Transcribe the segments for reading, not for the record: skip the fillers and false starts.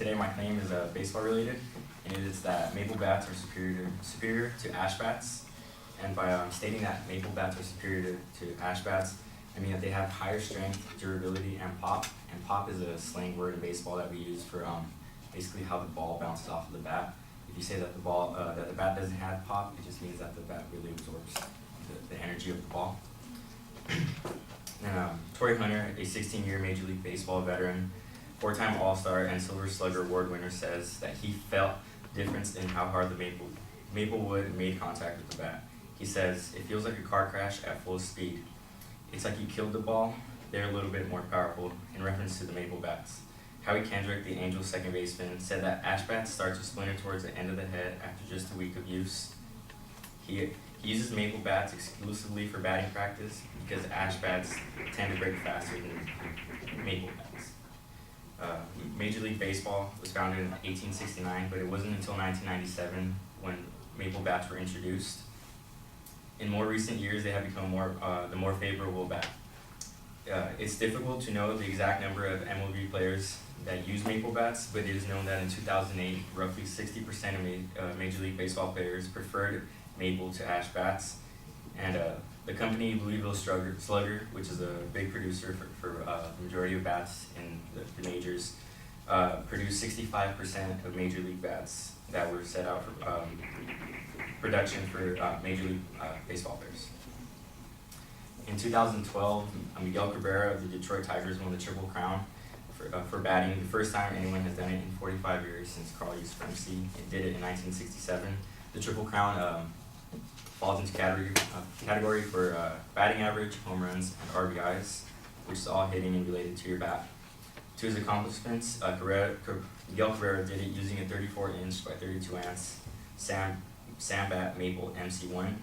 Today my claim is baseball related, and it is that maple bats are superior to ash bats. And by stating that maple bats are superior to ash bats, I mean that they have higher strength, durability, and pop. And pop is a slang word in baseball that we use for basically how the ball bounces off of the bat. If you say that the bat doesn't have pop, it just means that the bat really absorbs the energy of the ball. And Torrey Hunter, a 16-year Major League Baseball veteran, 4-time All-Star and Silver Slugger Award winner, says that he felt difference in how hard the maple wood made contact with the bat. He says, "It feels like a car crash at full speed. It's like you killed the ball. They're a little bit more powerful," in reference to the maple bats. Howie Kendrick, the Angels second baseman, said that ash bats start to splinter towards the end of the head after just a week of use. He uses maple bats exclusively for batting practice because ash bats tend to break faster than maple bats. Major League Baseball was founded in 1869, but it wasn't until 1997 when maple bats were introduced. In more recent years, they have become the more favorable bat. It's difficult to know the exact number of MLB players that use maple bats, but it is known that in 2008, roughly 60% of Major League Baseball players preferred maple to ash bats. And the company Louisville Slugger, which is a big producer for the majority of bats in the majors, produced 65% of Major League bats that were set out for production for Major League Baseball players. In 2012, Miguel Cabrera of the Detroit Tigers won the Triple Crown for batting, the first time anyone has done it in 45 years since Carl used to MC. It did it in 1967. The Triple Crown falls into category for batting average, home runs, and RBIs, which is all hitting and related to your bat. To his accomplishments, Miguel Cabrera did it using a 34-inch by 32-ounce Sam Bat Maple MC1.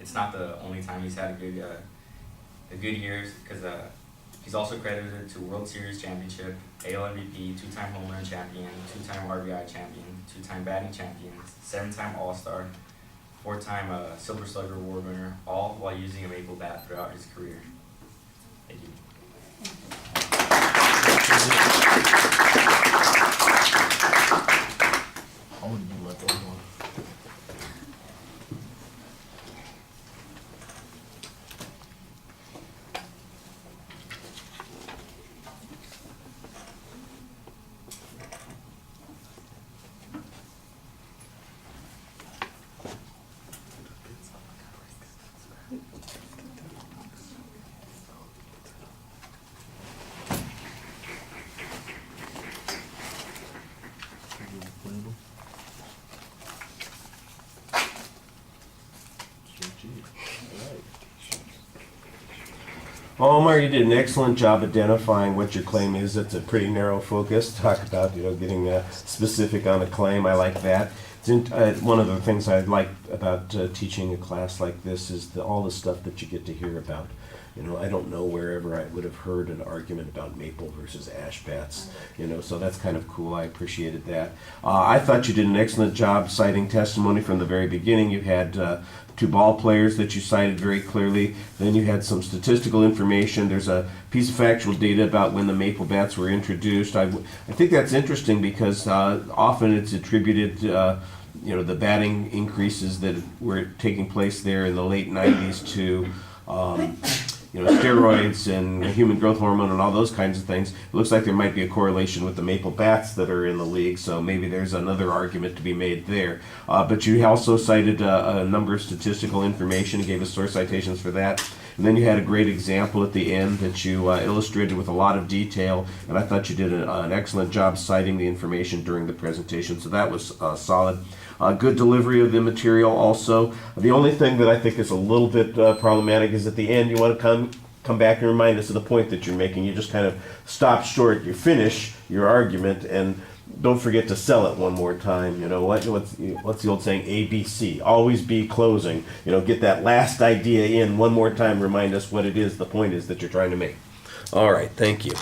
It's not the only time he's had a good year, because he's also credited to World Series championship, AL MVP, 2-time home run champion, 2-time RBI champion, 2-time batting champion, 7-time All-Star, 4-time Silver Slugger Award winner, all while using a maple bat throughout his career. Thank you. Omar, you did an excellent job identifying what your claim is. It's a pretty narrow focus. Talk about getting specific on a claim. I like that. One of the things I like about teaching a class like this is all the stuff that you get to hear about. I don't know wherever I would have heard an argument about maple versus ash bats, so that's kind of cool. I appreciated that. I thought you did an excellent job citing testimony from the very beginning. You had 2 ball players that you cited very clearly. Then you had some statistical information. There's a piece of factual data about when the maple bats were introduced. I think that's interesting because often it's attributed the batting increases that were taking place there in the late 90s to steroids and human growth hormone and all those kinds of things. It looks like there might be a correlation with the maple bats that are in the league, so maybe there's another argument to be made there. But you also cited a number of statistical information, gave us source citations for that. And then you had a great example at the end that you illustrated with a lot of detail, and I thought you did an excellent job citing the information during the presentation, so that was solid. Good delivery of the material also. The only thing that I think is a little bit problematic is at the end you want to come back and remind us of the point that you're making. You just kind of stop short, you finish your argument, and don't forget to sell it one more time. What's the old saying? ABC. Always be closing. Get that last idea in one more time, remind us what it is, the point is that you're trying to make. All right, thank you.